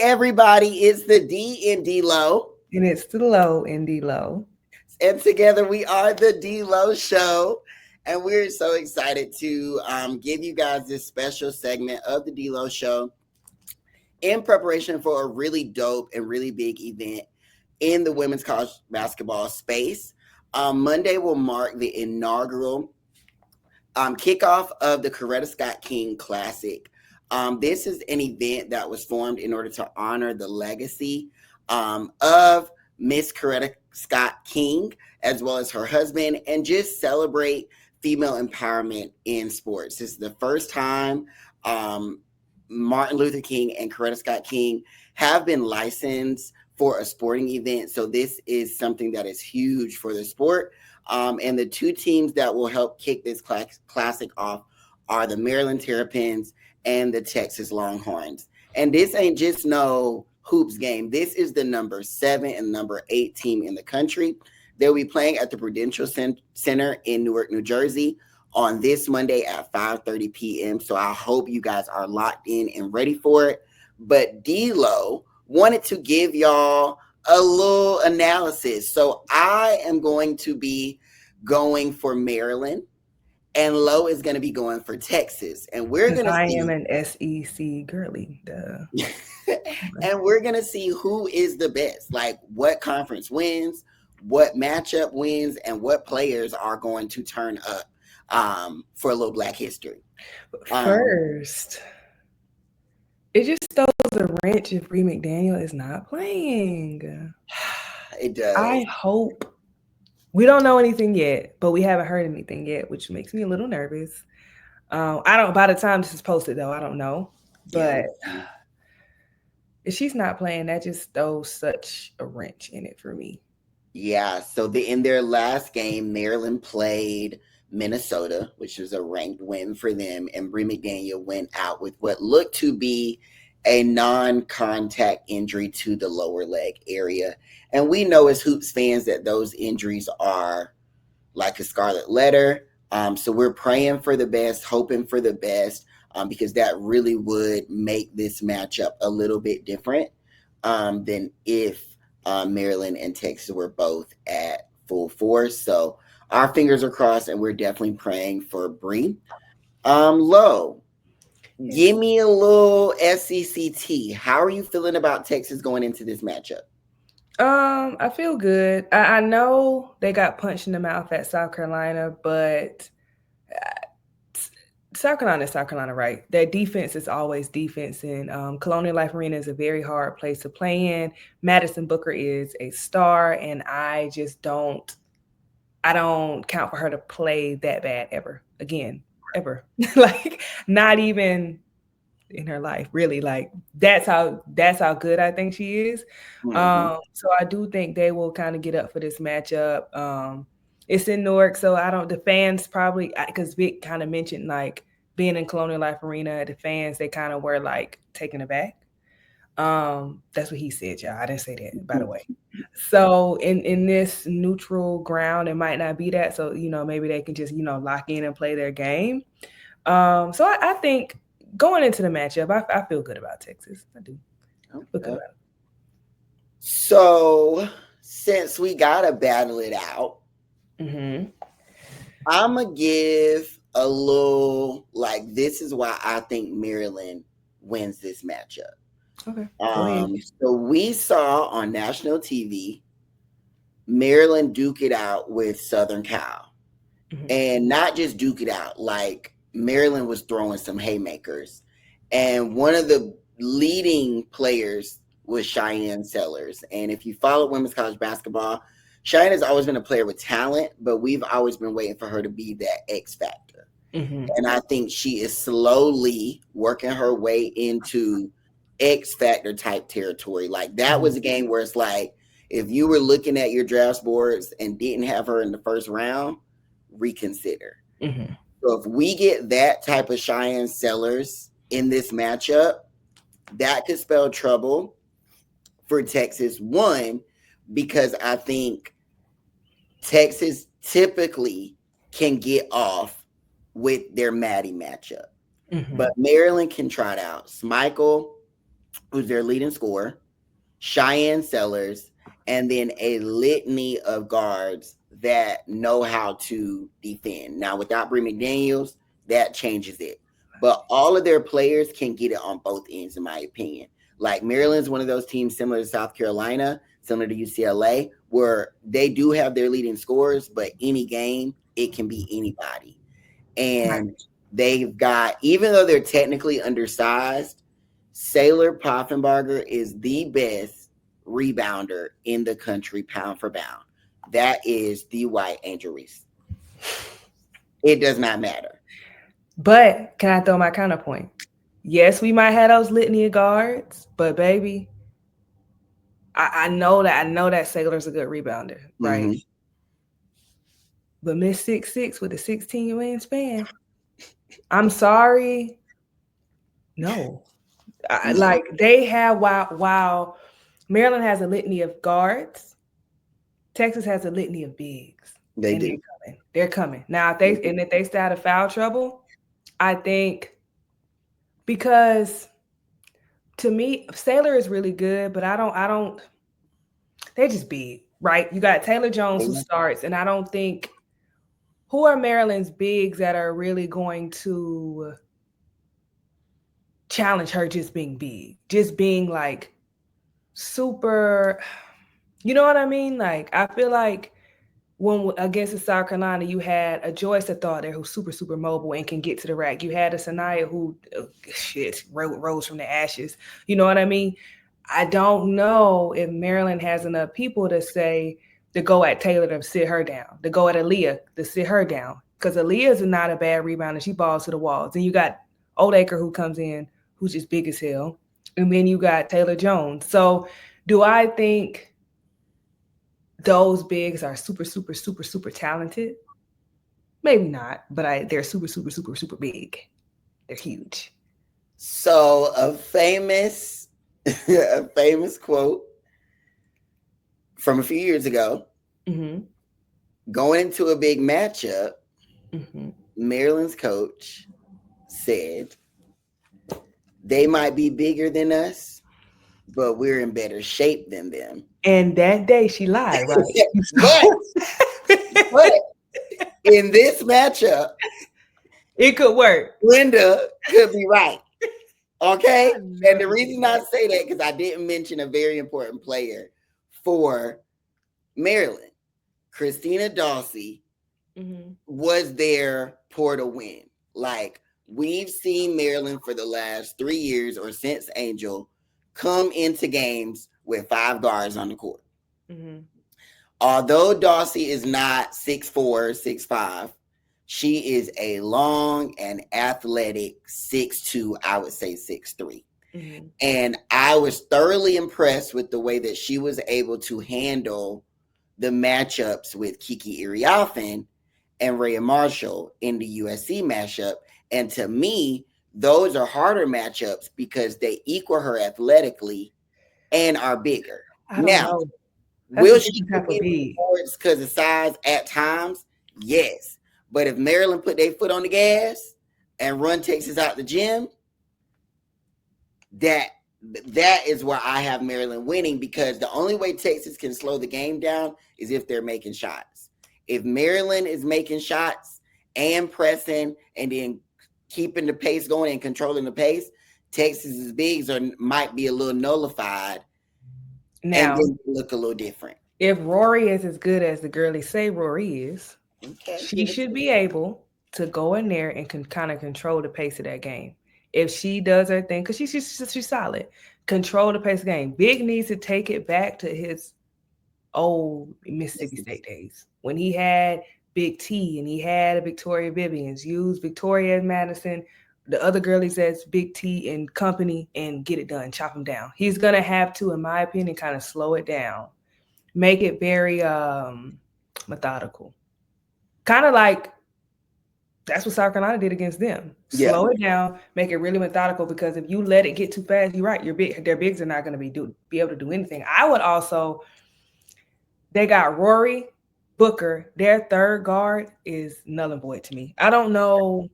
everybody. It's the D in Delo. And it's the low in Delo. And together we are the Delo Show. And we're so excited to give you guys this special segment of the Delo Show in preparation for a really dope and really big event in the women's college basketball space. Monday will mark the inaugural kickoff of the Coretta Scott King Classic. This is an event that was formed in order to honor the legacy of Miss Coretta Scott King, as well as her husband, and just celebrate female empowerment in sports. This is the first time Martin Luther King and Coretta Scott King have been licensed for a sporting event. So this is something that is huge for the sport. And the two teams that will help kick this classic off are the Maryland Terrapins and the Texas Longhorns. And this ain't just no hoops game. This is the number 7 and number 8 team in the country. They'll be playing at the Prudential Center in Newark, New Jersey on this Monday at 5:30 p.m. So I hope you guys are locked in and ready for it. But D-Lo wanted to give y'all a little analysis. So I am going to be going for Maryland, and Lo is going to be going for Texas. And we're going to I see. am an SEC girly. Duh. And we're going to see who is the best. Like what conference wins, what matchup wins, and what players are going to turn up for a little Black history. First, it just throws a wrench if Bree McDaniel is not playing. It does. I hope. We don't know anything yet, but we haven't heard anything yet, which makes me a little nervous. I don't. By the time this is posted, though, I don't know. But if she's not playing, that just throws such a wrench in it for me. Yeah. So in their last game, Maryland played Minnesota, which was a ranked win for them, and Bree McDaniel went out with what looked to be a non-contact injury to the lower leg area. And we know as hoops fans that those injuries are like a scarlet letter. So we're praying for the best, hoping for the best, because that really would make this matchup a little bit different than if Maryland and Texas were both at full force. So our fingers are crossed, and we're definitely praying for Bree. Lo, give me a little SECT. How are you feeling about Texas going into this matchup? I feel good. I know they got punched in the mouth at South Carolina, but South Carolina is South Carolina, right? Their defense is always defense, and Colonial Life Arena is a very hard place to play in. Madison Booker is a star, and I don't count for her to play that bad ever again, ever. Like not even in her life, really. Like that's how good I think she is. Mm-hmm. So I do think they will kind of get up for this matchup. It's in Newark, so the fans probably, because Vic kind of mentioned like being in Colonial Life Arena, the fans, they kind of were like taken aback. That's what he said, y'all. I didn't say that, by the way. So in this neutral ground, it might not be that. So, maybe they can just, lock in and play their game. So I think going into the matchup, I feel good about Texas. I do. Okay. Feel good about it. So since we got to battle it out, I'm going to give a little, like, this is why I think Maryland wins this matchup. Okay. So we saw on national TV, Maryland duke it out with Southern Cal. And not just duke it out, like Maryland was throwing some haymakers. And one of the leading players was Cheyenne Sellers. And if you follow women's college basketball, Cheyenne has always been a player with talent, but we've always been waiting for her to be that X factor. And I think she is slowly working her way into X factor type territory. Like that was a game where it's like, if you were looking at your draft boards and didn't have her in the first round, reconsider. So if we get that type of Cheyenne Sellers in this matchup, that could spell trouble for Texas. One, because I think Texas typically can get off with their Maddie matchup. But Maryland can try it out. Smichael who's their leading scorer, Cheyenne Sellers, and then a litany of guards that know how to defend. Now, without Bree McDaniels, that changes it. But all of their players can get it on both ends, in my opinion. Like Maryland's one of those teams similar to South Carolina, similar to UCLA, where they do have their leading scorers, but any game, it can be anybody. Right. And they've got, even though they're technically undersized, Sailor Poffenbarger is the best rebounder in the country, pound for pound. That is the white Angel Reese. It does not matter. But can I throw my counterpoint? Yes, we might have those litany of guards, but baby, I know that Sailor's a good rebounder, right? Mm-hmm. But Miss 6'6" with a 16 wingspan, I'm sorry, no. No, Like they have while Maryland has a litany of guards, Texas has a litany of bigs, they and do. they're coming. They're coming now. They do. If they start a foul trouble, I think because to me Sailor is really good, but I don't. They're just big, right? You got Taylor Jones who starts, and I don't think who are Maryland's bigs that are really going to challenge her just being big, just being like super. You know what I mean? Like I feel like when against the South Carolina, you had a Joyce thought there who's super, super mobile and can get to the rack. You had a Sanaya who, rose from the ashes. You know what I mean? I don't know if Maryland has enough people to say to go at Taylor to sit her down, to go at Aaliyah to sit her down. Because Aaliyah is not a bad rebounder. She balls to the walls. And you got Oldacre who comes in, who's just big as hell. And then you got Taylor Jones. So do I think those bigs are super, super, super, super talented? Maybe not, but they're super, super, super, super big. They're huge. So a famous, a famous quote from a few years ago. Mm-hmm. Going into a big matchup, Mm-hmm. Maryland's coach said, "They might be bigger than us, but we're in better shape than them." And that day she lied, right? but but in this matchup, It could work. Linda could be right. Okay. I know And the you reason I say that because I didn't mention a very important player for Maryland. Christina Dawsey mm-hmm. was there pour to win. Like we've seen Maryland for the last 3 years or since Angel come into games with 5 guards on the court. Mm-hmm. Although Dawsey is not 6'4", 6'5", she is a long and athletic 6'2", I would say 6'3". Mm-hmm. And I was thoroughly impressed with the way that she was able to handle the matchups with Kiki Iriafen and Rhea Marshall in the USC matchup. And to me, those are harder matchups because they equal her athletically and are bigger. I don't Now, know. That's a will she different get type of any big. points because of size at times? Yes. But if Maryland put their foot on the gas and run Texas out the gym, that is where I have Maryland winning because the only way Texas can slow the game down is if they're making shots. If Maryland is making shots and pressing and then keeping the pace going and controlling the pace, Texas's bigs might be a little nullified and Now, then look a little different. if Rory is as good as the girlies say Rory is, Okay, she give it should to be able to go in there and can kind of control the pace of that game. If she does her thing, because she's solid, control the pace of the game. Big needs to take it back to his old Mississippi me. State days when he had Big T and he had a Victoria Vivians, use Victoria and Madison, the other girlies as Big T and company, and get it done, chop them down. He's gonna have to, in my opinion, kind of slow it down, make it very methodical, kind of like that's what South Carolina did against them. Yeah. Slow it down, make it really methodical. Because if you let it get too fast, you're right. Their bigs are not going to be able to do anything. I would also. They got Rory, Booker. Their third guard is null and void to me. I don't know.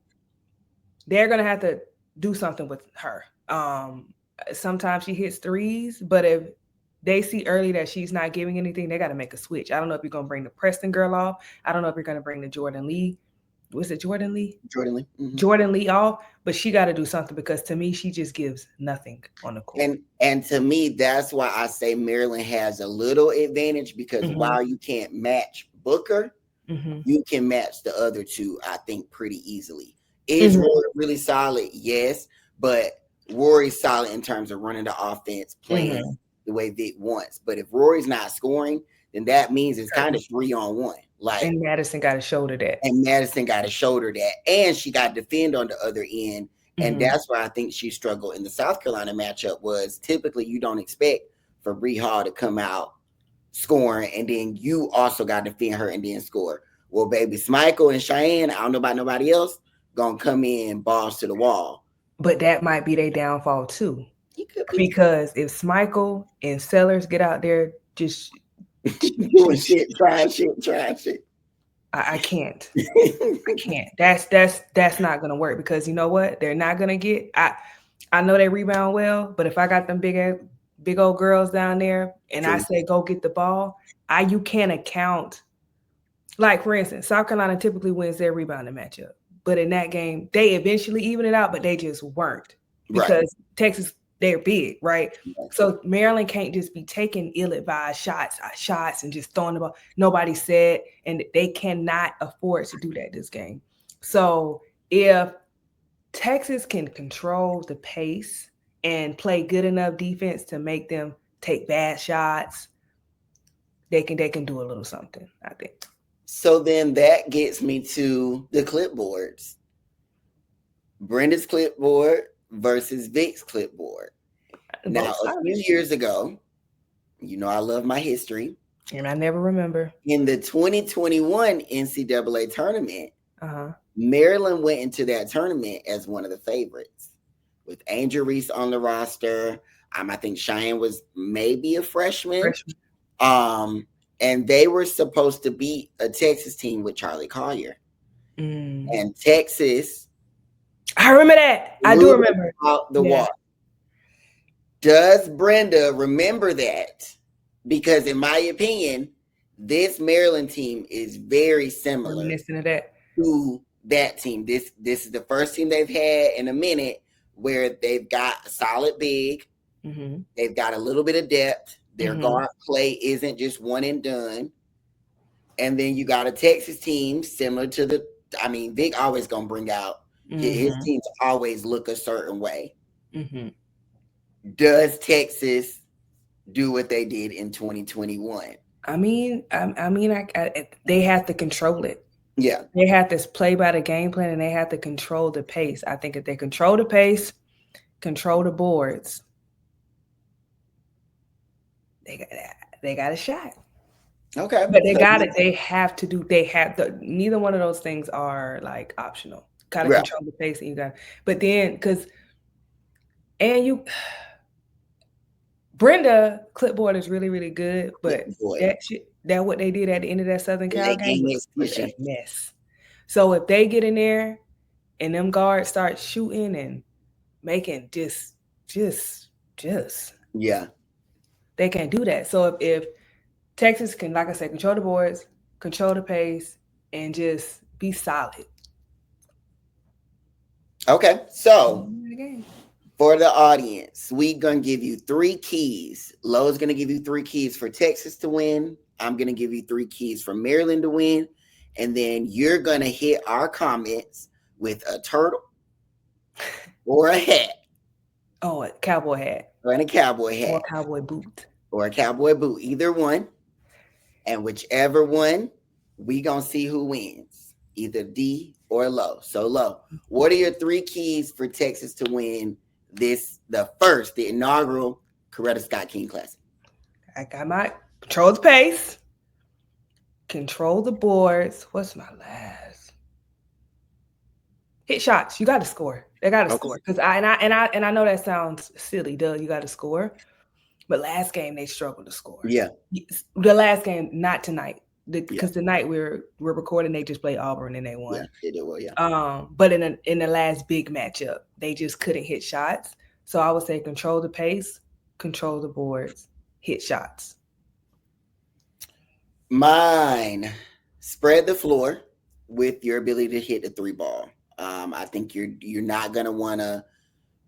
They're going to have to do something with her. Sometimes she hits threes, but if they see early that she's not giving anything, they got to make a switch. I don't know if you're gonna bring the Preston girl off. I don't know if you're gonna bring the Jordan Lee. Was it Jordan Lee? Jordan Lee. Mm-hmm. Jordan Lee off, but she got to do something because to me she just gives nothing on the court. And to me, that's why I say Maryland has a little advantage because while you can't match Booker, you can match the other two, I think, pretty easily. Is Rory really solid? Yes, but Rory's solid in terms of running the offense, playing the way Vic wants. But if Rory's not scoring, then that means it's kind of 3-on-1. Like, and Madison got to shoulder that. And Madison got to shoulder that. And she got to defend on the other end. And that's why I think she struggled in the South Carolina matchup was typically you don't expect for Bree Hall to come out scoring, and then you also got to defend her and then score. Well, baby, Smichael and Cheyenne, I don't know about nobody else, gonna come in balls to the wall. But that might be their downfall too. Because if Smichael and Sellers get out there just doing shit, trying shit. I can't. I can't. That's not gonna work because you know what? They're not gonna get. I know they rebound well, but if I got them big old girls down there and I say go get the ball, you can't account. Like for instance, South Carolina typically wins their rebounding matchup, but in that game they eventually even it out, but they just weren't because Texas. They're big, right? So Maryland can't just be taking ill-advised shots and just throwing the ball. Nobody said, and they cannot afford to do that this game. So if Texas can control the pace and play good enough defense to make them take bad shots, they can do a little something, I think. So then that gets me to the clipboards. Brenda's clipboard versus Vic's clipboard. Now, a few years ago, you know I love my history. And I never remember. In the 2021 NCAA tournament, Maryland went into that tournament as one of the favorites with Angel Reese on the roster. I think Cheyenne was maybe a freshman. And they were supposed to beat a Texas team with Charlie Collier. And Texas... I remember that. I do remember. Out the wall. Does Brenda remember that? Because in my opinion, this Maryland team is very similar to that team. This is the first team they've had in a minute where they've got a solid big. They've got a little bit of depth. Their guard play isn't just one and done. And then you got a Texas team similar to Vic always going to bring out his teams always look a certain way. Does Texas do what they did in 2021? They have to control it. Yeah. They have to play by the game plan and they have to control the pace. I think if they control the pace, control the boards, they got a shot. Okay. But neither one of those things are like optional. Gotta control the pace and Brenda clipboard is really, really good, but that what they did at the end of that Southern Cal game was a mess. So if they get in there and them guards start shooting and making just they can't do that. So if Texas can, like I said, control the boards, control the pace, and just be solid. Okay, so for the audience, we're going to give you 3 keys. Lowe's going to give you 3 keys for Texas to win. I'm going to give you 3 keys for Maryland to win. And then you're going to hit our comments with a turtle or a hat. Oh, a cowboy hat. Or a cowboy hat. Or a cowboy boot. Or a cowboy boot, either one. And whichever one, we going to see who wins. Either D or Low. So Low, what are your 3 keys for Texas to win the inaugural Coretta Scott King Classic? I got my control the pace, control the boards. What's my last? Hit shots. You got to score. They got to score because I know that sounds silly. Duh, you got to score. But last game they struggled to score. Yeah, the last game, not tonight. Because tonight we're recording, they just played Auburn and they won. Yeah, they did well. Yeah. But in the last big matchup, they just couldn't hit shots. So I would say control the pace, control the boards, hit shots. Mine, spread the floor with your ability to hit the three ball. I think you're not gonna want to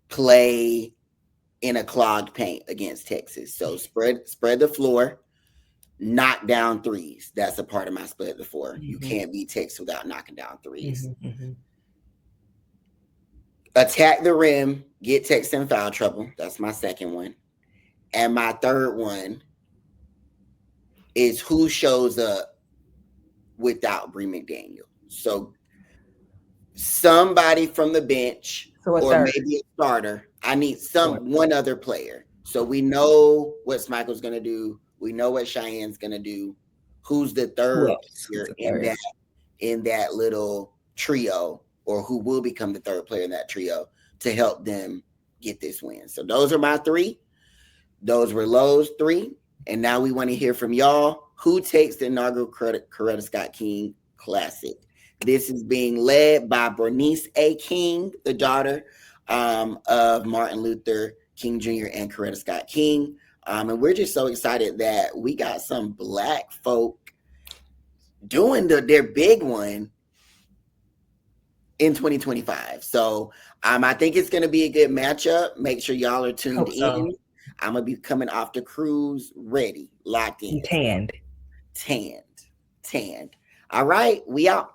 play in a clogged paint against Texas. So spread the floor, knock down threes. That's a part of my spread the floor. You Mm-hmm. can't beat Texas without knocking down threes. Mm-hmm. Mm-hmm. Attack the rim, get Texas in foul trouble. That's my second one. And my third one is who shows up without Bree McDaniel. So somebody from the bench So a or third. maybe a starter. I need Or one other player. So we know what Michael's gonna do. We know what Cheyenne's gonna do. Who's the who third else? Who's player a third? in that little trio, or who will become the third player in that trio to help them get this win? So those are my three. Those were Lowe's three. And now we want to hear from y'all. Who takes the inaugural Coretta Scott King Classic? This is being led by Bernice A. King, the daughter of Martin Luther King Jr. and Coretta Scott King. And we're just so excited that we got some Black folk doing their big one in 2025. So I think it's going to be a good matchup. Make sure y'all are tuned Hope so. in. I'm going to be coming off the cruise ready, locked in, And tanned. tanned, tanned. All right, we out.